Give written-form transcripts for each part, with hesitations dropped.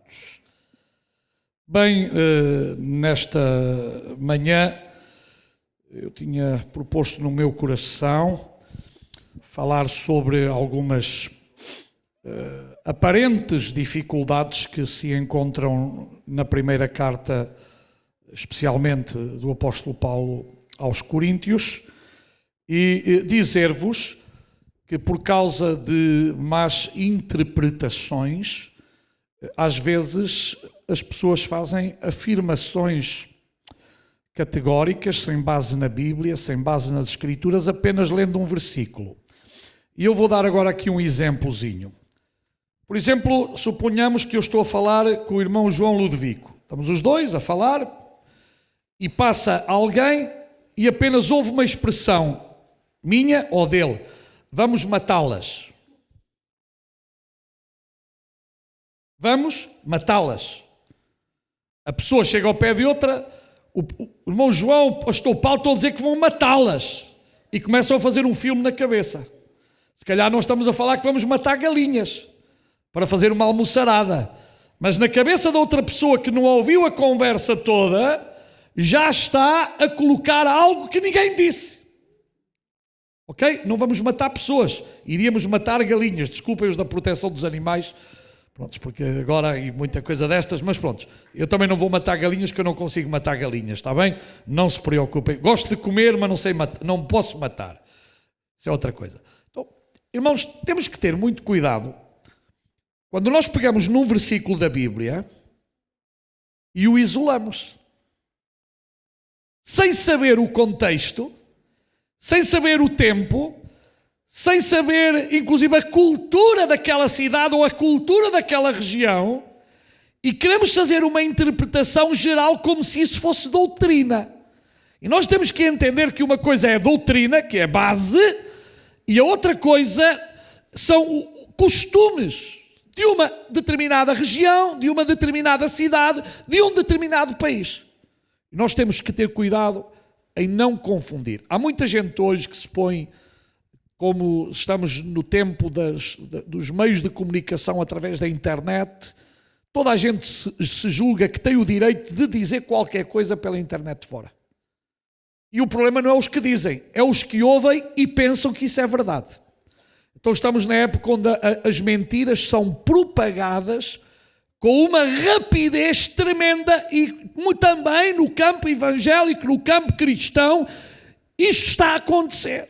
pecados. Bem, nesta manhã eu tinha proposto no meu coração falar sobre algumas aparentes dificuldades que se encontram na primeira carta, especialmente do apóstolo Paulo aos Coríntios, e dizer-vos que por causa de más interpretações, às vezes as pessoas fazem afirmações categóricas, sem base na Bíblia, sem base nas Escrituras, apenas lendo um versículo. E eu vou dar agora aqui um exemplozinho. Por exemplo, suponhamos que eu estou a falar com o irmão João Ludovico. Estamos os dois a falar e passa alguém e apenas ouve uma expressão minha ou dele: vamos matá-las. Vamos matá-las. A pessoa chega ao pé de outra, o irmão João, o pastor Paulo, estão a dizer que vão matá-las. E começam a fazer um filme na cabeça. Se calhar não estamos a falar que vamos matar galinhas para fazer uma almoçarada. Mas na cabeça da outra pessoa que não ouviu a conversa toda, já está a colocar algo que ninguém disse. Ok? Não vamos matar pessoas. Iríamos matar galinhas. Desculpem-os da proteção dos animais. Prontos, porque agora e muita coisa destas, mas pronto, eu também não vou matar galinhas, que eu não consigo matar galinhas, está bem? Não se preocupem. Gosto de comer, mas não sei matar, não posso matar. Isso é outra coisa. Então, irmãos, temos que ter muito cuidado quando nós pegamos num versículo da Bíblia e o isolamos, sem saber o contexto, sem saber o tempo, sem saber, inclusive, a cultura daquela cidade ou a cultura daquela região, e queremos fazer uma interpretação geral como se isso fosse doutrina. E nós temos que entender que uma coisa é doutrina, que é base, e a outra coisa são costumes de uma determinada região, de uma determinada cidade, de um determinado país. E nós temos que ter cuidado em não confundir. Há muita gente hoje que se põe, como estamos no tempo dos meios de comunicação através da internet, toda a gente se julga que tem o direito de dizer qualquer coisa pela internet fora. E o problema não é os que dizem, é os que ouvem e pensam que isso é verdade. Então estamos na época onde as mentiras são propagadas com uma rapidez tremenda, e também no campo evangélico, no campo cristão, isto está a acontecer.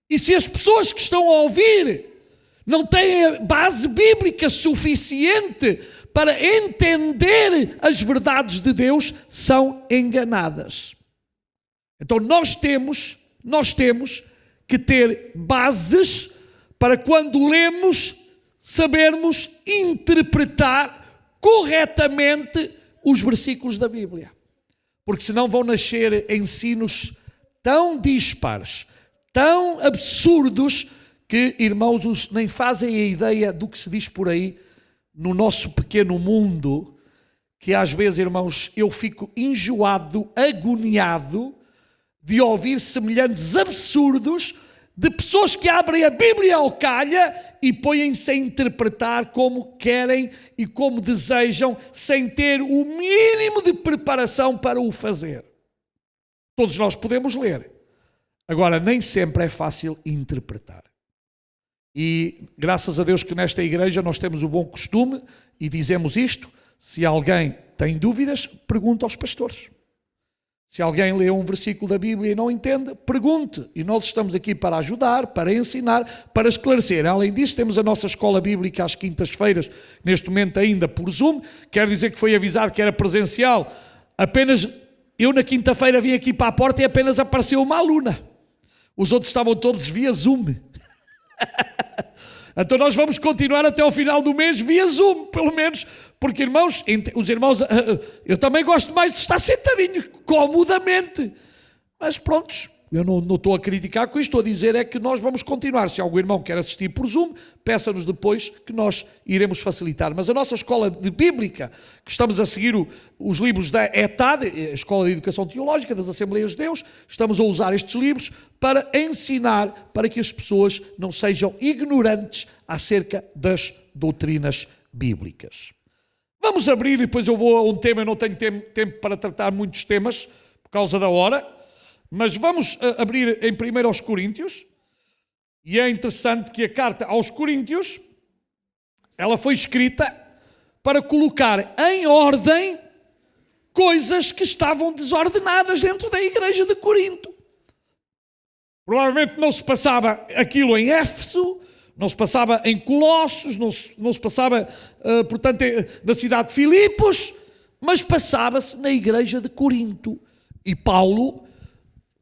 E se as pessoas que estão a ouvir não têm base bíblica suficiente para entender as verdades de Deus, são enganadas. Então nós temos que ter bases para, quando lemos, sabermos interpretar corretamente os versículos da Bíblia. Porque senão vão nascer ensinos tão dispares, tão absurdos, que, irmãos, nem fazem a ideia do que se diz por aí no nosso pequeno mundo, que às vezes, irmãos, eu fico enjoado, agoniado de ouvir semelhantes absurdos de pessoas que abrem a Bíblia ao calha e põem-se a interpretar como querem e como desejam, sem ter o mínimo de preparação para o fazer. Todos nós podemos ler. Agora, nem sempre é fácil interpretar. E graças a Deus que nesta igreja nós temos o bom costume e dizemos isto: se alguém tem dúvidas, pergunta aos pastores. Se alguém lê um versículo da Bíblia e não entende, pergunte. E nós estamos aqui para ajudar, para ensinar, para esclarecer. Além disso, temos a nossa escola bíblica às quintas-feiras, neste momento ainda por Zoom. Quer dizer que foi avisado que era presencial. Apenas eu na quinta-feira vim aqui para a porta e apenas apareceu uma aluna. Os outros estavam todos via Zoom. Então nós vamos continuar até ao final do mês via Zoom, pelo menos, porque, irmãos, os irmãos, eu também gosto mais de estar sentadinho, comodamente. Mas prontos, eu não estou a criticar com isto, estou a dizer é que nós vamos continuar. Se algum irmão quer assistir por Zoom, peça-nos depois que nós iremos facilitar. Mas a nossa escola de bíblica, que estamos a seguir os livros da ETAD, a Escola de Educação Teológica das Assembleias de Deus, estamos a usar estes livros para ensinar, para que as pessoas não sejam ignorantes acerca das doutrinas bíblicas. Vamos abrir e depois eu vou a um tema, eu não tenho tempo para tratar muitos temas, por causa da hora, mas vamos abrir em 1 Coríntios, e é interessante que a carta aos Coríntios, ela foi escrita para colocar em ordem coisas que estavam desordenadas dentro da igreja de Corinto. Provavelmente não se passava aquilo em Éfeso, não se passava em Colossos, não se passava, portanto, na cidade de Filipos, mas passava-se na igreja de Corinto. E Paulo,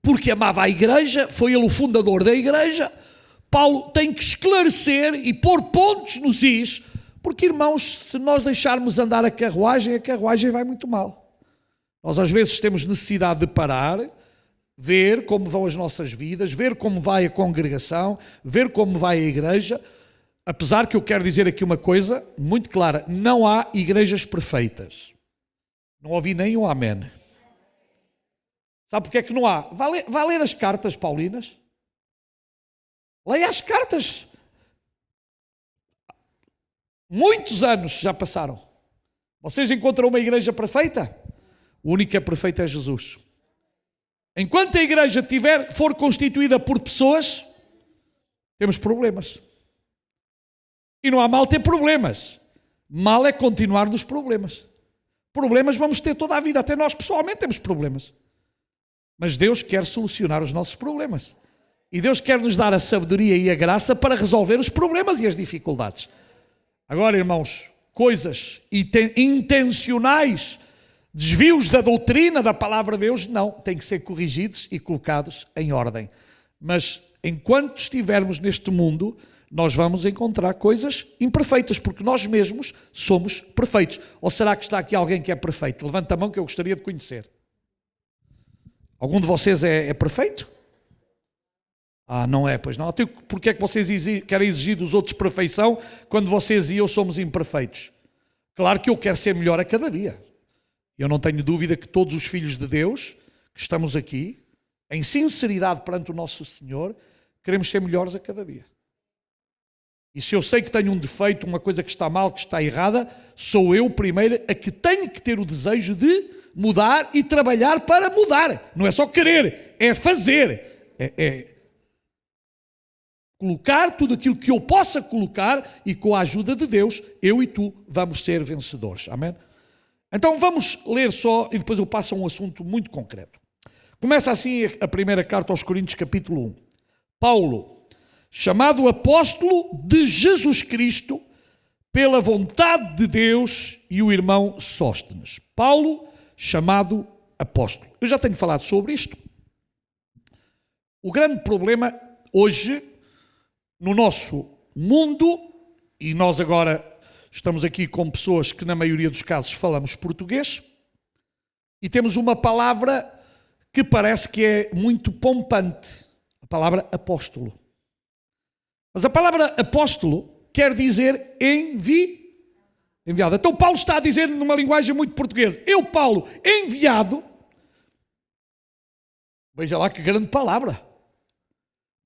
porque amava a igreja, foi ele o fundador da igreja, Paulo tem que esclarecer e pôr pontos nos is, porque, irmãos, se nós deixarmos andar a carruagem vai muito mal. Nós às vezes temos necessidade de parar, ver como vão as nossas vidas, ver como vai a congregação, ver como vai a igreja, apesar que eu quero dizer aqui uma coisa muito clara, não há igrejas perfeitas. Não ouvi nem um amém. Sabe porque é que não há? Vá ler as cartas paulinas. Leia as cartas. Muitos anos já passaram. Vocês encontram uma igreja perfeita? O único que é perfeito é Jesus. Enquanto a igreja for constituída por pessoas, temos problemas. E não há mal ter problemas. Mal é continuar nos problemas. Problemas vamos ter toda a vida. Até nós pessoalmente temos problemas. Mas Deus quer solucionar os nossos problemas. E Deus quer nos dar a sabedoria e a graça para resolver os problemas e as dificuldades. Agora, irmãos, coisas intencionais, desvios da doutrina, da palavra de Deus, não, têm que ser corrigidos e colocados em ordem. Mas enquanto estivermos neste mundo, nós vamos encontrar coisas imperfeitas, porque nós mesmos somos perfeitos. Ou será que está aqui alguém que é perfeito? Levanta a mão que eu gostaria de conhecer. Algum de vocês é perfeito? Não é, pois não. Porque é que vocês querem exigir dos outros perfeição quando vocês e eu somos imperfeitos? Claro que eu quero ser melhor a cada dia. Eu não tenho dúvida que todos os filhos de Deus que estamos aqui, em sinceridade perante o nosso Senhor, queremos ser melhores a cada dia. E se eu sei que tenho um defeito, uma coisa que está mal, que está errada, sou eu primeiro a que tenho que ter o desejo de mudar e trabalhar para mudar. Não é só querer, é fazer. É colocar tudo aquilo que eu possa colocar e com a ajuda de Deus, eu e tu vamos ser vencedores. Amém? Então vamos ler só e depois eu passo a um assunto muito concreto. Começa assim a primeira carta aos Coríntios, capítulo 1. Paulo, chamado apóstolo de Jesus Cristo, pela vontade de Deus, e o irmão Sóstenes. Paulo, chamado apóstolo. Eu já tenho falado sobre isto. O grande problema hoje, no nosso mundo, e nós agora estamos aqui com pessoas que na maioria dos casos falamos português, e temos uma palavra que parece que é muito pompante, a palavra apóstolo. Mas a palavra apóstolo quer dizer enviado. Então Paulo está a dizer numa linguagem muito portuguesa, eu, Paulo, enviado. Veja lá que grande palavra.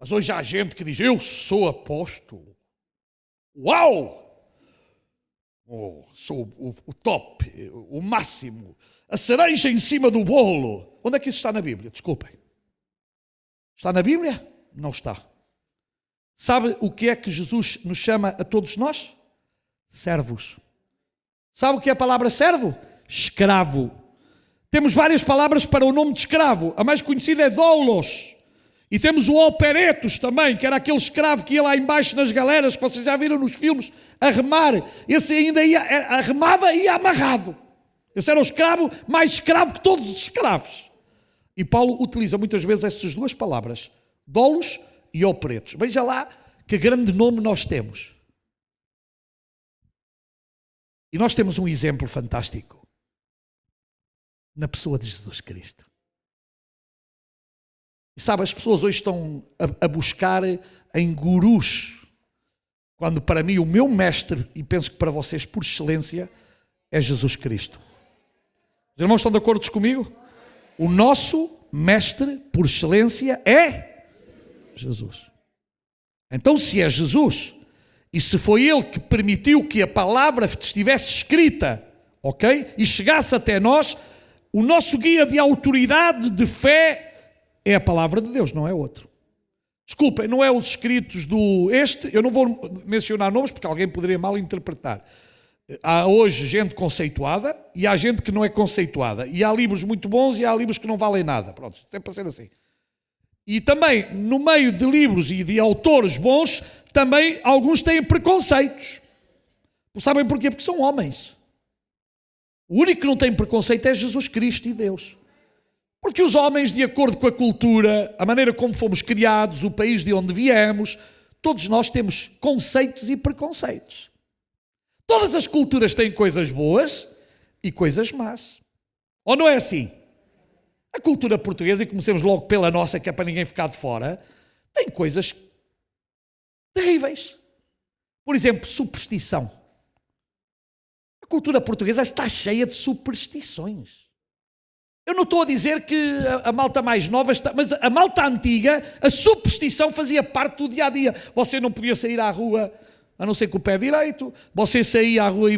Mas hoje há gente que diz, eu sou apóstolo. Uau! Sou o top, o máximo, a cereja em cima do bolo. Onde é que isso está na Bíblia? Desculpem. Está na Bíblia? Não está. Sabe o que é que Jesus nos chama a todos nós? Servos. Sabe o que é a palavra servo? Escravo. Temos várias palavras para o nome de escravo. A mais conhecida é doulos. E temos o operetos também, que era aquele escravo que ia lá embaixo nas galeras, que vocês já viram nos filmes, a remar. Esse ainda remava e ia amarrado. Esse era o escravo mais escravo que todos os escravos. E Paulo utiliza muitas vezes essas duas palavras, doulos e operetos. Veja lá que grande nome nós temos. E nós temos um exemplo fantástico na pessoa de Jesus Cristo. E sabe, as pessoas hoje estão a buscar em gurus, quando para mim o meu mestre, e penso que para vocês por excelência, é Jesus Cristo. Os irmãos estão de acordo comigo? O nosso mestre por excelência é Jesus. Então se é Jesus, e se foi Ele que permitiu que a palavra estivesse escrita ok? E chegasse até nós, o nosso guia de autoridade, de fé, é a palavra de Deus, não é outro. Desculpem, não é os escritos eu não vou mencionar nomes porque alguém poderia mal interpretar. Há hoje gente conceituada e há gente que não é conceituada. E há livros muito bons e há livros que não valem nada. Pronto, tem para ser assim. E também, no meio de livros e de autores bons, também alguns têm preconceitos. Sabem porquê? Porque são homens. O único que não tem preconceito é Jesus Cristo e Deus. Porque os homens, de acordo com a cultura, a maneira como fomos criados, o país de onde viemos, todos nós temos conceitos e preconceitos. Todas as culturas têm coisas boas e coisas más. Ou não é assim? A cultura portuguesa, e comecemos logo pela nossa, que é para ninguém ficar de fora, tem coisas terríveis. Por exemplo, superstição. A cultura portuguesa está cheia de superstições. Eu não estou a dizer que a malta mais nova está, mas a malta antiga, a superstição fazia parte do dia-a-dia. Você não podia sair à rua a não ser com o pé direito, você saía à rua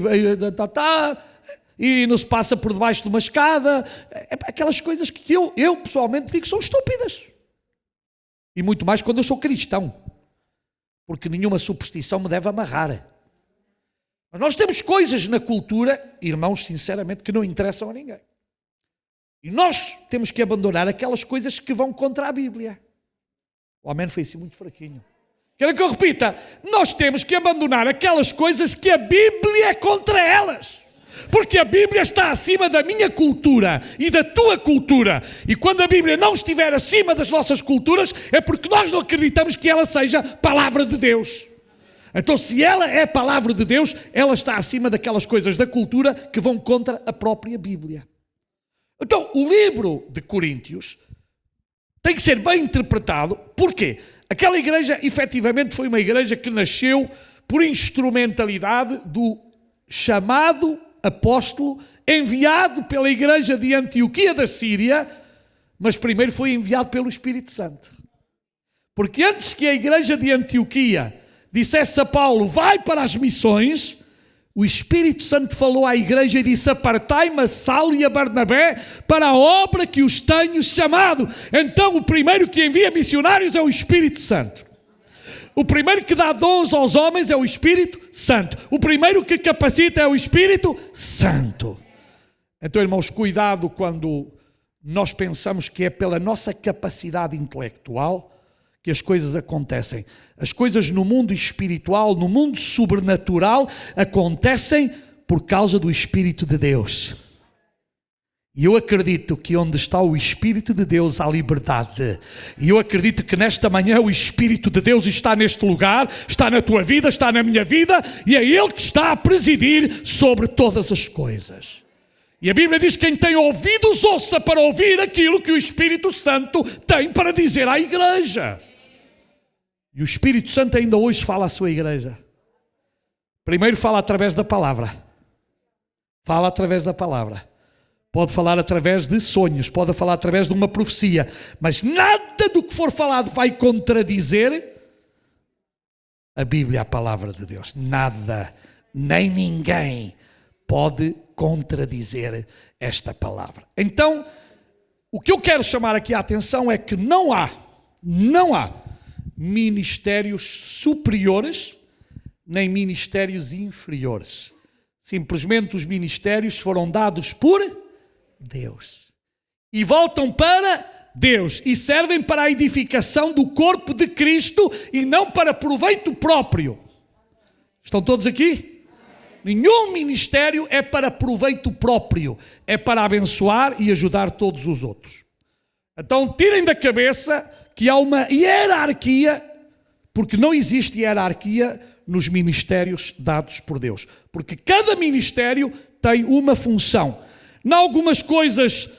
e não se passa por debaixo de uma escada. Aquelas coisas que eu pessoalmente digo que são estúpidas. E muito mais quando eu sou cristão. Porque nenhuma superstição me deve amarrar. Mas nós temos coisas na cultura, irmãos, sinceramente, que não interessam a ninguém. E nós temos que abandonar aquelas coisas que vão contra a Bíblia. O amém foi assim muito fraquinho. Querem que eu repita? Nós temos que abandonar aquelas coisas que a Bíblia é contra elas. Porque a Bíblia está acima da minha cultura e da tua cultura. E quando a Bíblia não estiver acima das nossas culturas, é porque nós não acreditamos que ela seja palavra de Deus. Então, se ela é palavra de Deus, ela está acima daquelas coisas da cultura que vão contra a própria Bíblia. Então, o livro de Coríntios tem que ser bem interpretado. Porquê? Aquela igreja, efetivamente, foi uma igreja que nasceu por instrumentalidade do chamado apóstolo enviado pela igreja de Antioquia da Síria, mas primeiro foi enviado pelo Espírito Santo. Porque antes que a igreja de Antioquia dissesse a Paulo, vai para as missões, o Espírito Santo falou à igreja e disse, apartai-me a Saulo e a Barnabé para a obra que os tenho chamado. Então o primeiro que envia missionários é o Espírito Santo. O primeiro que dá dons aos homens é o Espírito Santo. O primeiro que capacita é o Espírito Santo. Então, irmãos, cuidado quando nós pensamos que é pela nossa capacidade intelectual que as coisas acontecem. As coisas no mundo espiritual, no mundo sobrenatural, acontecem por causa do Espírito de Deus. E eu acredito que onde está o Espírito de Deus há liberdade. E eu acredito que nesta manhã o Espírito de Deus está neste lugar, está na tua vida, está na minha vida, e é Ele que está a presidir sobre todas as coisas. E a Bíblia diz que quem tem ouvidos ouça para ouvir aquilo que o Espírito Santo tem para dizer à igreja. E o Espírito Santo ainda hoje fala à sua igreja. Primeiro fala através da palavra. Fala através da palavra. Pode falar através de sonhos, pode falar através de uma profecia, mas nada do que for falado vai contradizer a Bíblia, a palavra de Deus. Nada, nem ninguém pode contradizer esta palavra. Então, o que eu quero chamar aqui a atenção é que não há ministérios superiores nem ministérios inferiores. Simplesmente os ministérios foram dados por Deus. E voltam para Deus. E servem para a edificação do corpo de Cristo e não para proveito próprio. Estão todos aqui? Nenhum ministério é para proveito próprio. É para abençoar e ajudar todos os outros. Então tirem da cabeça que há uma hierarquia, porque não existe hierarquia nos ministérios dados por Deus. Porque cada ministério tem uma função. Em algumas coisas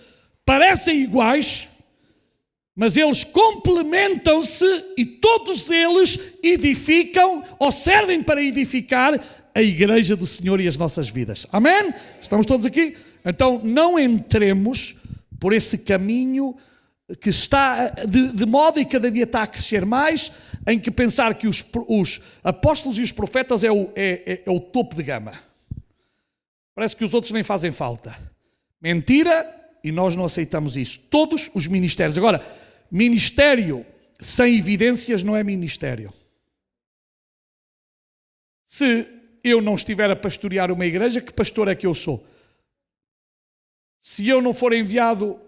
parecem iguais, mas eles complementam-se e todos eles edificam ou servem para edificar a igreja do Senhor e as nossas vidas. Amém? Estamos todos aqui? Então não entremos por esse caminho que está de moda e cada dia está a crescer mais, em que pensar que os apóstolos e os profetas é o topo de gama. Parece que os outros nem fazem falta. Mentira, e nós não aceitamos isso. Todos os ministérios. Agora, ministério sem evidências não é ministério. Se eu não estiver a pastorear uma igreja, que pastor é que eu sou? Se eu não for enviado,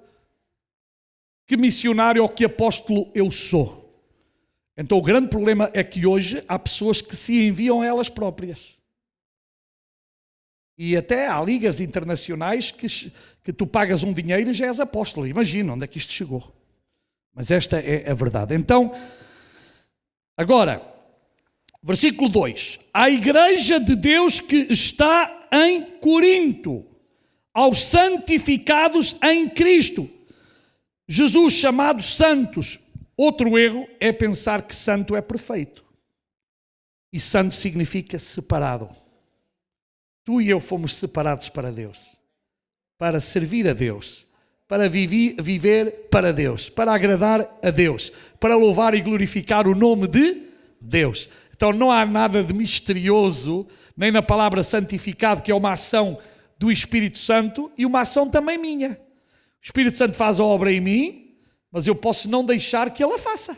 que missionário ou que apóstolo eu sou? Então o grande problema é que hoje há pessoas que se enviam a elas próprias. E até há ligas internacionais que tu pagas um dinheiro e já és apóstolo. Imagina onde é que isto chegou. Mas esta é a verdade. Então, agora, versículo 2. A igreja de Deus que está em Corinto, aos santificados em Cristo. Jesus chamados santos. Outro erro é pensar que santo é perfeito. E santo significa separado. Tu e eu fomos separados para Deus, para servir a Deus, para viver para Deus, para agradar a Deus, para louvar e glorificar o nome de Deus. Então não há nada de misterioso, nem na palavra santificado, que é uma ação do Espírito Santo e uma ação também minha. O Espírito Santo faz a obra em mim, mas eu posso não deixar que Ele a faça.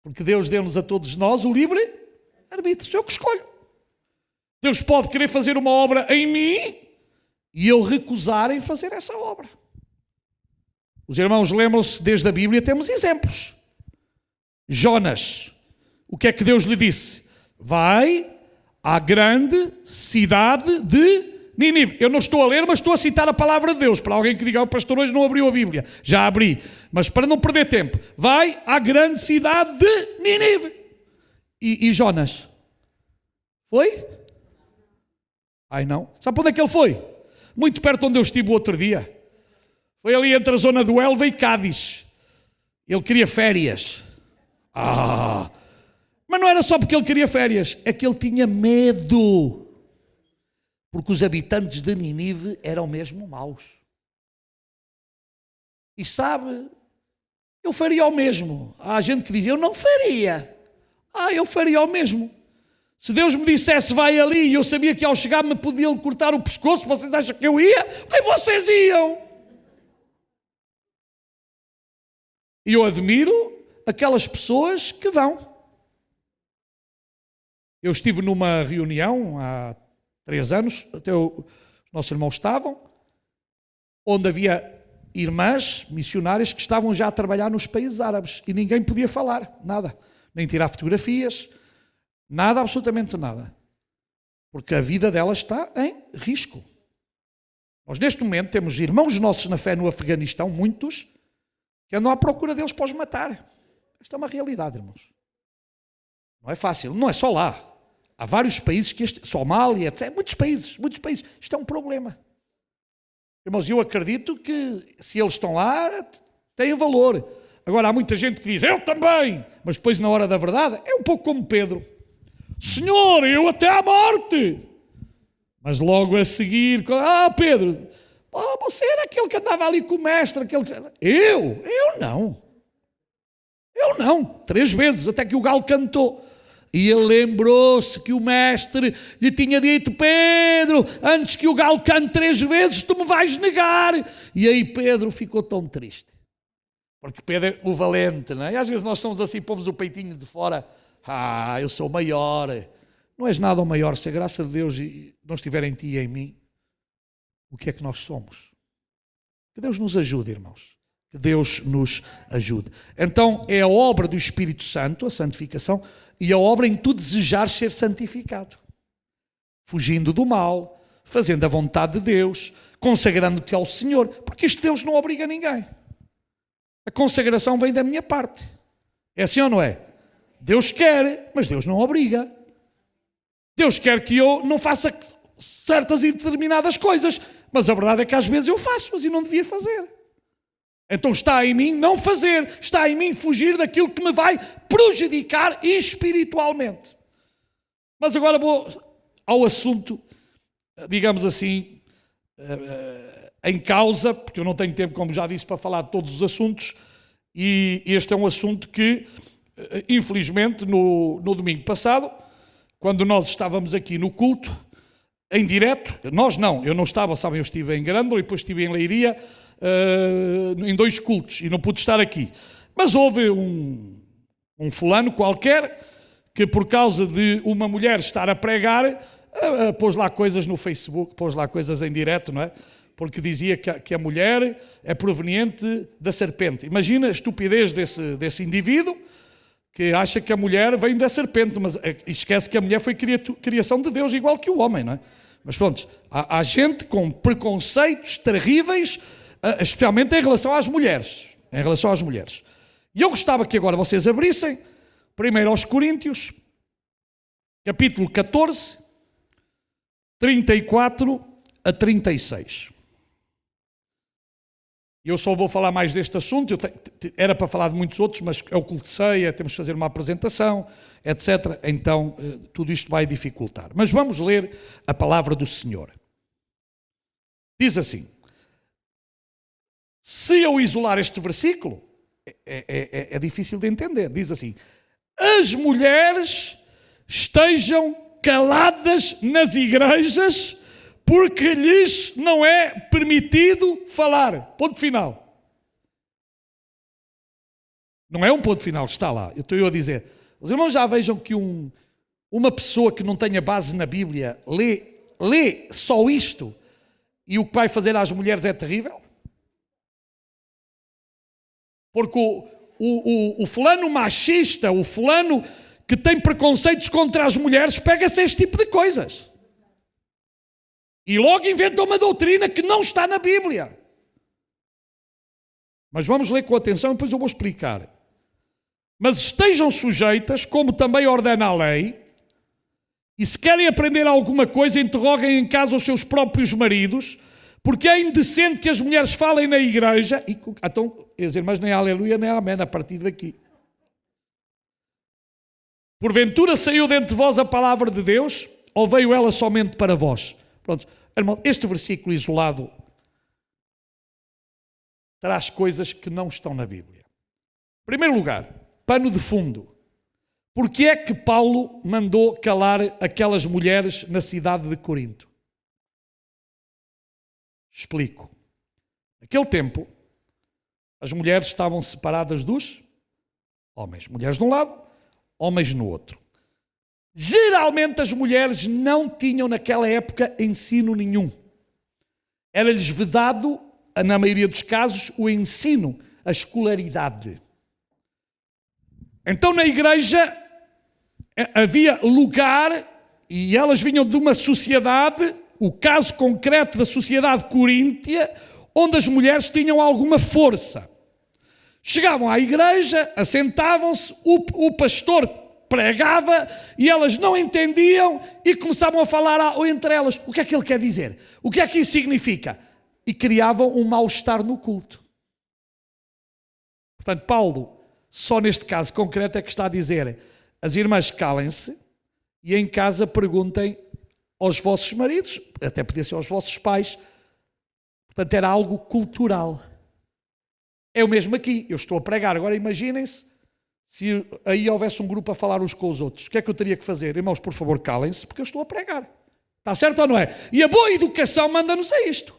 Porque Deus deu-nos a todos nós o livre arbítrio, sou eu que escolho. Deus pode querer fazer uma obra em mim e eu recusar em fazer essa obra. Os irmãos lembram-se, desde a Bíblia temos exemplos. Jonas, o que é que Deus lhe disse? Vai à grande cidade de Nínive. Eu não estou a ler, mas estou a citar a palavra de Deus. Para alguém que diga, o pastor hoje não abriu a Bíblia. Já abri. Mas para não perder tempo, vai à grande cidade de Nínive. E Jonas? Foi? Ai não. Sabe para onde é que ele foi? Muito perto de onde eu estive o outro dia. Foi ali entre a zona do Elva e Cádiz. Ele queria férias. Mas não era só porque ele queria férias. É que ele tinha medo. Porque os habitantes de Nínive eram mesmo maus. E sabe, eu faria o mesmo. Há gente que diz, eu não faria. Eu faria o mesmo. Se Deus me dissesse, vai ali, e eu sabia que ao chegar me podiam cortar o pescoço, vocês acham que eu ia? Nem vocês iam. E eu admiro aquelas pessoas que vão. Eu estive numa reunião há 3 anos, até os nossos irmãos estavam, onde havia irmãs missionárias que estavam já a trabalhar nos países árabes e ninguém podia falar, nada, nem tirar fotografias, nada, absolutamente nada, porque a vida delas está em risco. Nós neste momento temos irmãos nossos na fé no Afeganistão, muitos, que andam à procura deles para os matar. Esta é uma realidade, irmãos. Não é fácil, não é só lá. Há vários países, Somália, etc. Muitos países. Isto é um problema. Irmãos, eu acredito que se eles estão lá, têm valor. Agora, há muita gente que diz, eu também, mas depois na hora da verdade, é um pouco como Pedro. Senhor, eu até à morte. Mas logo a seguir, Pedro, você era aquele que andava ali com o mestre. Eu não. 3 vezes, até que o galo cantou. E ele lembrou-se que o mestre lhe tinha dito, Pedro, antes que o galo cante 3 vezes, tu me vais negar. E aí Pedro ficou tão triste. Porque Pedro é o valente, não é? E às vezes nós somos assim, pomos o peitinho de fora. Eu sou maior. Não és nada o maior, se a graça de Deus não estiver em ti e em mim. O que é que nós somos? Que Deus nos ajude, irmãos. Que Deus nos ajude. Então é a obra do Espírito Santo, a santificação, e a obra em tu desejares ser santificado. Fugindo do mal, fazendo a vontade de Deus, consagrando-te ao Senhor, porque isto Deus não obriga ninguém. A consagração vem da minha parte. É assim ou não é? Deus quer, mas Deus não obriga. Deus quer que eu não faça certas e determinadas coisas, mas a verdade é que às vezes eu faço-as e não devia fazer. Então está em mim não fazer, está em mim fugir daquilo que me vai prejudicar espiritualmente. Mas agora vou ao assunto, digamos assim, em causa, porque eu não tenho tempo, como já disse, para falar de todos os assuntos, e este é um assunto que, infelizmente, no domingo passado, quando nós estávamos aqui no culto, em direto, nós não, eu não estava, sabem, eu estive em Grândola e depois estive em Leiria, em 2 cultos, e não pude estar aqui. Mas houve um fulano qualquer que, por causa de uma mulher estar a pregar, pôs lá coisas no Facebook, pôs lá coisas em direto, não é? Porque dizia que a mulher é proveniente da serpente. Imagina a estupidez desse indivíduo, que acha que a mulher vem da serpente, mas esquece que a mulher foi criação de Deus, igual que o homem, não é? Mas pronto, há gente com preconceitos terríveis, especialmente em relação às mulheres. Em relação às mulheres. E eu gostava que agora vocês abrissem, primeiro aos Coríntios, capítulo 14, 34 a 36. Eu só vou falar mais deste assunto, era para falar de muitos outros, mas é o culto de ceia, temos que fazer uma apresentação, etc. Então, tudo isto vai dificultar. Mas vamos ler a palavra do Senhor. Diz assim, se eu isolar este versículo, é difícil de entender. Diz assim, as mulheres estejam caladas nas igrejas, porque lhes não é permitido falar. Ponto final. Não é um ponto final, está lá. Eu estou a dizer. Os irmãos já vejam que uma pessoa que não tenha base na Bíblia lê só isto e o que vai fazer às mulheres é terrível? Porque o fulano machista, o fulano que tem preconceitos contra as mulheres, pega-se a este tipo de coisas. E logo inventa uma doutrina que não está na Bíblia. Mas vamos ler com atenção e depois eu vou explicar. Mas estejam sujeitas, como também ordena a lei, e se querem aprender alguma coisa, interroguem em casa os seus próprios maridos, porque é indecente que as mulheres falem na igreja. E, então, as irmãs nem aleluia nem amém a partir daqui. Porventura saiu dentre de vós a palavra de Deus, ou veio ela somente para vós? Pronto, irmão, este versículo isolado traz coisas que não estão na Bíblia. Em primeiro lugar, pano de fundo. Porque é que Paulo mandou calar aquelas mulheres na cidade de Corinto? Explico. Naquele tempo, as mulheres estavam separadas dos homens. Mulheres de um lado, homens no outro. Geralmente as mulheres não tinham naquela época ensino nenhum. Era-lhes vedado, na maioria dos casos, o ensino, a escolaridade. Então na igreja havia lugar, e elas vinham de uma sociedade, o caso concreto da sociedade coríntia, onde as mulheres tinham alguma força. Chegavam à igreja, assentavam-se, o pastor pregava e elas não entendiam e começavam a falar entre elas. O que é que ele quer dizer? O que é que isso significa? E criavam um mal-estar no culto. Portanto, Paulo, só neste caso concreto é que está a dizer, as irmãs calem-se e em casa perguntem aos vossos maridos, até podia ser aos vossos pais. Portanto, era algo cultural. É o mesmo aqui, eu estou a pregar. Agora imaginem-se se aí houvesse um grupo a falar uns com os outros. O que é que eu teria que fazer? Irmãos, por favor, calem-se, porque eu estou a pregar. Está certo ou não é? E a boa educação manda-nos a isto.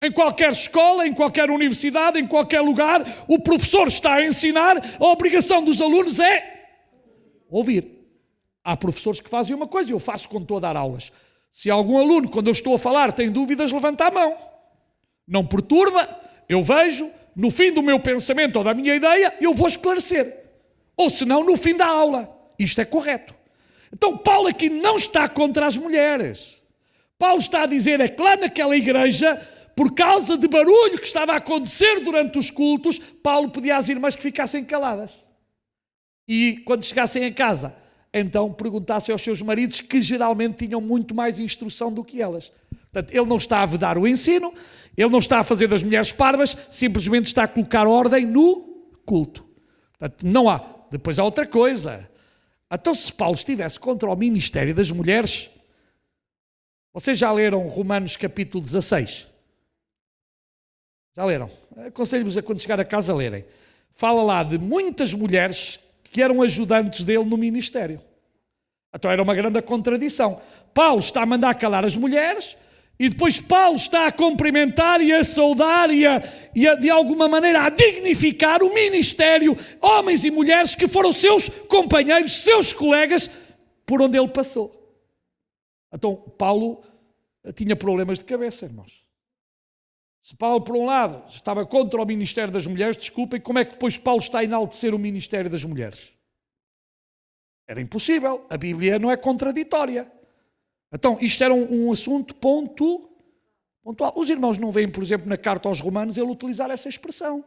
Em qualquer escola, em qualquer universidade, em qualquer lugar, o professor está a ensinar, a obrigação dos alunos é ouvir. Há professores que fazem uma coisa, eu faço quando estou a dar aulas. Se algum aluno, quando eu estou a falar, tem dúvidas, levanta a mão. Não perturba, eu vejo, no fim do meu pensamento ou da minha ideia, eu vou esclarecer. Ou senão, no fim da aula. Isto é correto. Então, Paulo aqui não está contra as mulheres. Paulo está a dizer é que lá naquela igreja, por causa de barulho que estava a acontecer durante os cultos, Paulo pedia às irmãs que ficassem caladas. E quando chegassem a casa, então perguntassem aos seus maridos, que geralmente tinham muito mais instrução do que elas. Portanto, ele não está a vedar o ensino, ele não está a fazer das mulheres parvas, simplesmente está a colocar ordem no culto. Portanto, não há. Depois há outra coisa. Então, se Paulo estivesse contra o ministério das mulheres, vocês já leram Romanos capítulo 16? Já leram? Aconselho-vos a quando chegar a casa lerem. Fala lá de muitas mulheres que eram ajudantes dele no ministério. Então era uma grande contradição. Paulo está a mandar calar as mulheres e depois Paulo está a cumprimentar e a saudar e de alguma maneira a dignificar o ministério, homens e mulheres que foram seus companheiros, seus colegas, por onde ele passou. Então Paulo tinha problemas de cabeça, irmãos. Se Paulo, por um lado, estava contra o ministério das mulheres, desculpem, como é que depois Paulo está a enaltecer o ministério das mulheres? Era impossível. A Bíblia não é contraditória. Então, isto era um assunto pontual. Os irmãos não veem, por exemplo, na carta aos Romanos ele utilizar essa expressão.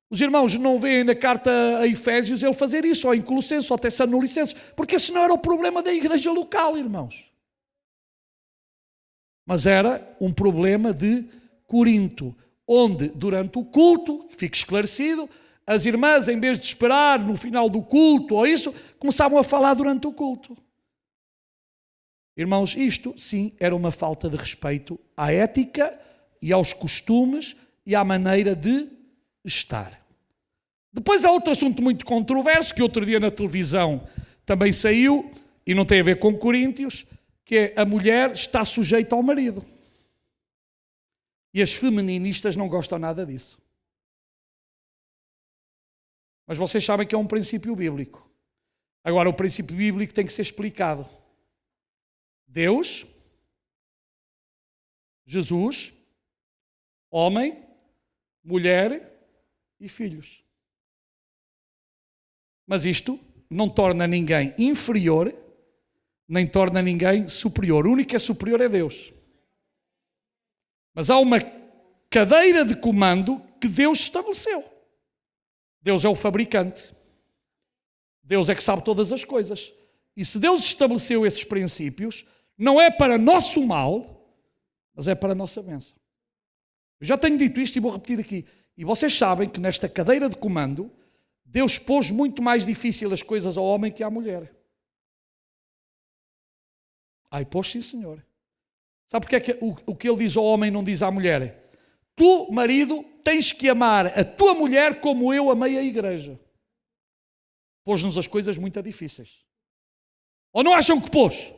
Os irmãos não veem na carta a Efésios ele fazer isso, ou em Colossenses, ou Tessalonicenses, porque esse não era o problema da igreja local, irmãos. Mas era um problema de Corinto, onde durante o culto, fique esclarecido, as irmãs, em vez de esperar no final do culto ou isso, começavam a falar durante o culto. Irmãos, isto sim era uma falta de respeito à ética e aos costumes e à maneira de estar. Depois há outro assunto muito controverso, que outro dia na televisão também saiu, e não tem a ver com Coríntios, que é a mulher está sujeita ao marido. E as feministas não gostam nada disso. Mas vocês sabem que é um princípio bíblico. Agora, o princípio bíblico tem que ser explicado. Deus, Jesus, homem, mulher e filhos. Mas isto não torna ninguém inferior, nem torna ninguém superior. O único que é superior é Deus. Mas há uma cadeira de comando que Deus estabeleceu. Deus é o fabricante. Deus é que sabe todas as coisas. E se Deus estabeleceu esses princípios, não é para nosso mal, mas é para a nossa bênção. Eu já tenho dito isto e vou repetir aqui. E vocês sabem que nesta cadeira de comando, Deus pôs muito mais difícil as coisas ao homem que à mulher. Ai, pôs sim, senhor. Sabe porque é que o que ele diz ao homem não diz à mulher? Tu, marido, tens que amar a tua mulher como eu amei a igreja. Pôs-nos as coisas muito difíceis. Ou não acham que pôs?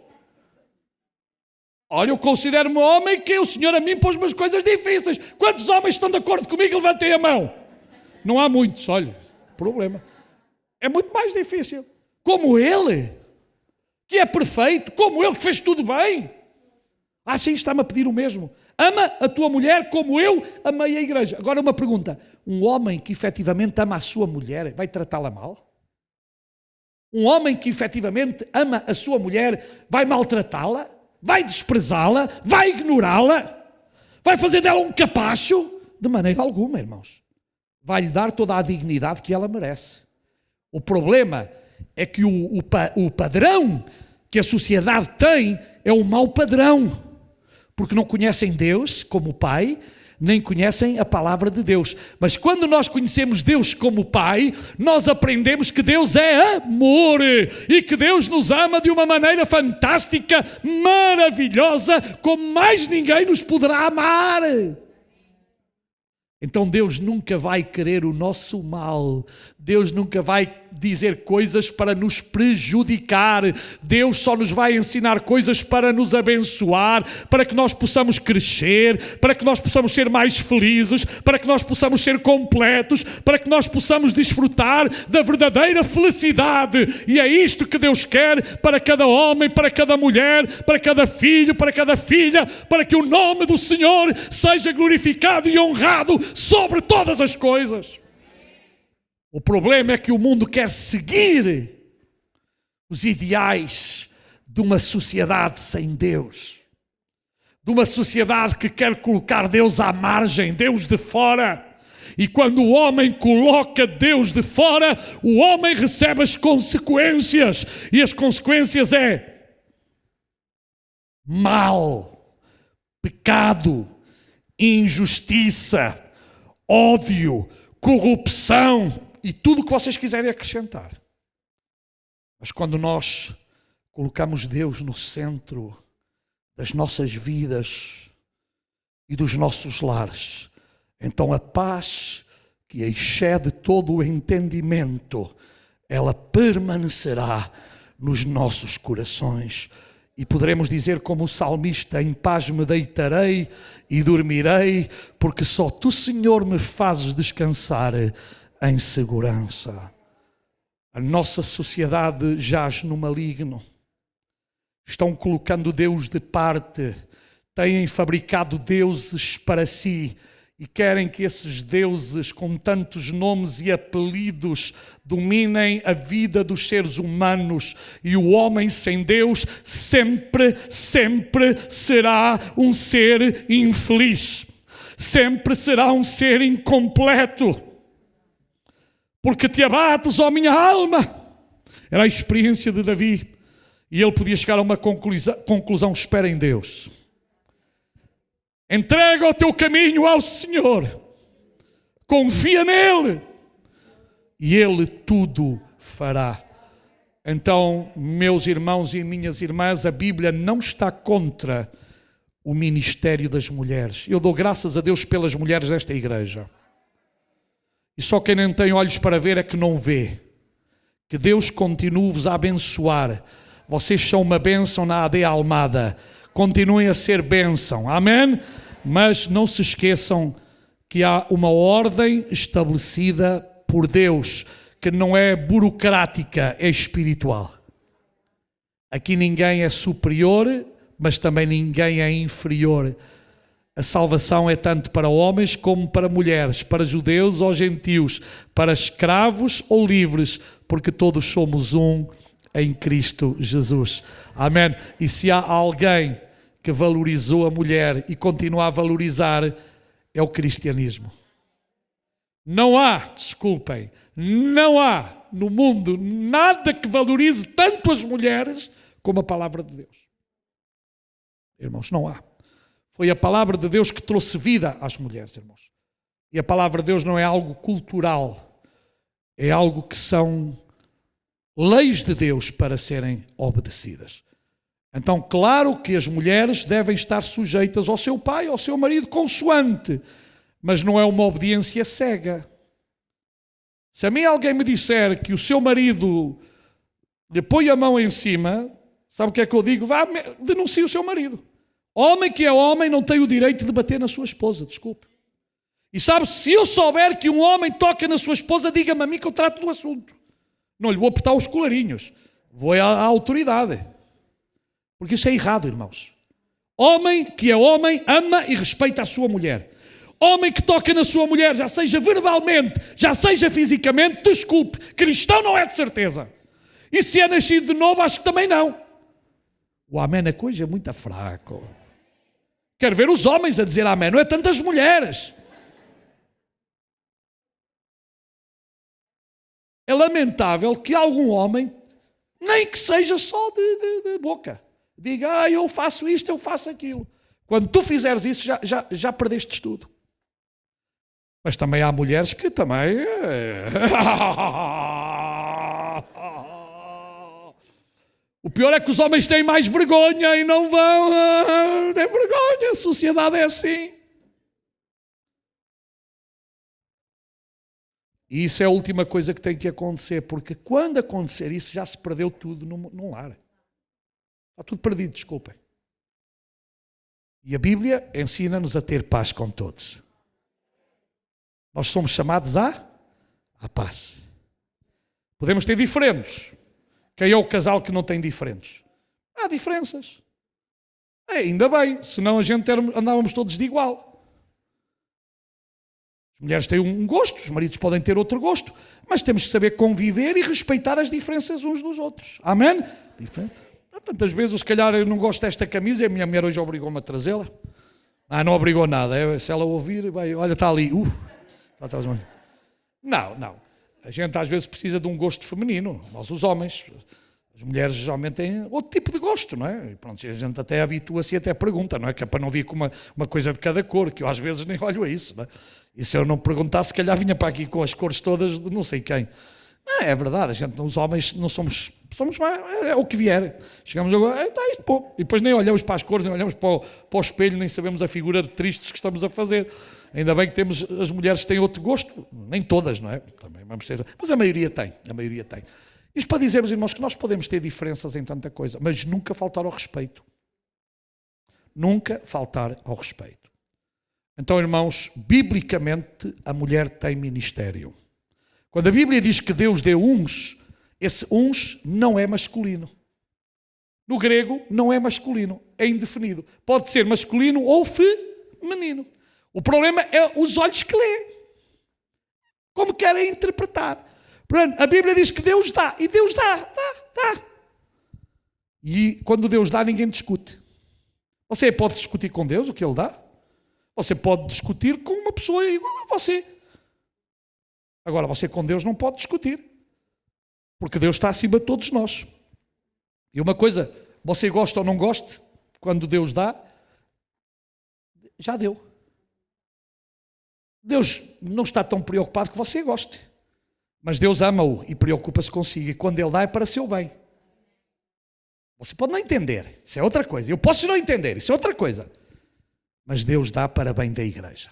Olha, eu considero-me homem que o Senhor a mim pôs-me as coisas difíceis. Quantos homens estão de acordo comigo? Levantem a mão. Não há muitos, olha, problema. É muito mais difícil. Como ele, que é perfeito, como ele que fez tudo bem. Ah, sim, está-me a pedir o mesmo. Ama a tua mulher como eu amei a igreja. Agora uma pergunta. Um homem que efetivamente ama a sua mulher, vai tratá-la mal? Um homem que efetivamente ama a sua mulher, vai maltratá-la? Vai desprezá-la? Vai ignorá-la? Vai fazer dela um capacho? De maneira alguma, irmãos. Vai-lhe dar toda a dignidade que ela merece. O problema é que o padrão que a sociedade tem é um mau padrão. Porque não conhecem Deus como Pai, nem conhecem a palavra de Deus. Mas quando nós conhecemos Deus como Pai, nós aprendemos que Deus é amor e que Deus nos ama de uma maneira fantástica, maravilhosa, como mais ninguém nos poderá amar. Então Deus nunca vai querer o nosso mal. Deus nunca vai dizer coisas para nos prejudicar. Deus só nos vai ensinar coisas para nos abençoar, para que nós possamos crescer, para que nós possamos ser mais felizes, para que nós possamos ser completos, para que nós possamos desfrutar da verdadeira felicidade. E é isto que Deus quer para cada homem, para cada mulher, para cada filho, para cada filha, para que o nome do Senhor seja glorificado e honrado sobre todas as coisas. O problema é que o mundo quer seguir os ideais de uma sociedade sem Deus, de uma sociedade que quer colocar Deus à margem, Deus de fora. E quando o homem coloca Deus de fora, o homem recebe as consequências. E as consequências é mal, pecado, injustiça, ódio, corrupção e tudo o que vocês quiserem acrescentar. Mas quando nós colocamos Deus no centro das nossas vidas e dos nossos lares, então a paz que excede todo o entendimento, ela permanecerá nos nossos corações. E poderemos dizer como o salmista: em paz me deitarei e dormirei, porque só tu, Senhor, me fazes descansar em segurança. A nossa sociedade jaz no maligno. Estão colocando Deus de parte, têm fabricado deuses para si e querem que esses deuses com tantos nomes e apelidos dominem a vida dos seres humanos, e o homem sem Deus sempre será um ser infeliz, sempre será um ser incompleto, porque te abates, ó minha alma. Era a experiência de Davi. E ele podia chegar a uma conclusão: espera em Deus. Entrega o teu caminho ao Senhor. Confia nele. E Ele tudo fará. Então, meus irmãos e minhas irmãs, a Bíblia não está contra o ministério das mulheres. Eu dou graças a Deus pelas mulheres desta igreja. E só quem não tem olhos para ver é que não vê. Que Deus continue-vos a abençoar. Vocês são uma bênção na AD Almada. Continuem a ser bênção. Amém? Mas não se esqueçam que há uma ordem estabelecida por Deus, que não é burocrática, é espiritual. Aqui ninguém é superior, mas também ninguém é inferior. A salvação é tanto para homens como para mulheres, para judeus ou gentios, para escravos ou livres, porque todos somos um em Cristo Jesus. Amém? E se há alguém que valorizou a mulher e continua a valorizar, é o cristianismo. Não há, desculpem, não há no mundo nada que valorize tanto as mulheres como a palavra de Deus. Irmãos, não há. Foi a palavra de Deus que trouxe vida às mulheres, irmãos. E a palavra de Deus não é algo cultural, é algo que são leis de Deus para serem obedecidas. Então, claro que as mulheres devem estar sujeitas ao seu pai, ao seu marido, consoante, mas não é uma obediência cega. Se a mim alguém me disser que o seu marido lhe põe a mão em cima, sabe o que é que eu digo? Vá, denuncie o seu marido. Homem que é homem não tem o direito de bater na sua esposa, desculpe. E sabe, se eu souber que um homem toca na sua esposa, diga-me a mim que eu trato do assunto. Não lhe vou apertar os colarinhos. Vou à autoridade. Porque isso é errado, irmãos. Homem que é homem, ama e respeita a sua mulher. Homem que toca na sua mulher, já seja verbalmente, já seja fisicamente, desculpe, cristão não é de certeza. E se é nascido de novo, acho que também não. O amém na coisa é muito fraco. Quero ver os homens a dizer amém, não é tantas mulheres. É lamentável que algum homem, nem que seja só de boca, diga, eu faço isto, eu faço aquilo. Quando tu fizeres isso, já perdeste tudo. Mas também há mulheres que também... O pior é que os homens têm mais vergonha e não vão... Tem vergonha, a sociedade é assim. E isso é a última coisa que tem que acontecer, porque quando acontecer isso, já se perdeu tudo num lar. Está tudo perdido, desculpem. E a Bíblia ensina-nos a ter paz com todos. Nós somos chamados à paz. Podemos ter diferentes. Quem é o casal que não tem diferentes? Há diferenças. Ainda bem, senão a gente andávamos todos de igual. As mulheres têm um gosto, os maridos podem ter outro gosto, mas temos que saber conviver e respeitar as diferenças uns dos outros. Amém? Tantas vezes, se calhar, eu não gosto desta camisa e a minha mulher hoje obrigou-me a trazê-la. Não obrigou nada. Se ela ouvir, vai, olha, está ali. Não. A gente às vezes precisa de um gosto feminino. Nós, os homens. As mulheres geralmente têm outro tipo de gosto, não é? E pronto, a gente até habitua-se e até pergunta, não é? Que é para não vir com uma coisa de cada cor, que eu às vezes nem olho a isso, não é? E se eu não perguntasse, se calhar vinha para aqui com as cores todas de não sei quem. Não, é verdade, a gente, os homens não somos mais, é o que vier. Chegamos agora, está isto, pô. E depois nem olhamos para as cores, nem olhamos para o espelho, nem sabemos a figura de tristes que estamos a fazer. Ainda bem que temos, as mulheres têm outro gosto, nem todas, não é? Também vamos ter, mas a maioria tem. Isto para dizermos, irmãos, que nós podemos ter diferenças em tanta coisa, mas nunca faltar ao respeito. Nunca faltar ao respeito. Então, irmãos, biblicamente a mulher tem ministério. Quando a Bíblia diz que Deus deu uns, esse uns não é masculino. No grego não é masculino, é indefinido. Pode ser masculino ou feminino. O problema é os olhos que lê. Como querem interpretar. Portanto, a Bíblia diz que Deus dá, e Deus dá. E quando Deus dá, ninguém discute. Você pode discutir com Deus o que Ele dá. Você pode discutir com uma pessoa igual a você. Agora, você com Deus não pode discutir. Porque Deus está acima de todos nós. E uma coisa, você gosta ou não gosta, quando Deus dá, já deu. Deus não está tão preocupado que você goste. Mas Deus ama-o e preocupa-se consigo. E quando Ele dá é para seu bem. Você pode não entender, isso é outra coisa. Eu posso não entender, isso é outra coisa. Mas Deus dá para bem da igreja.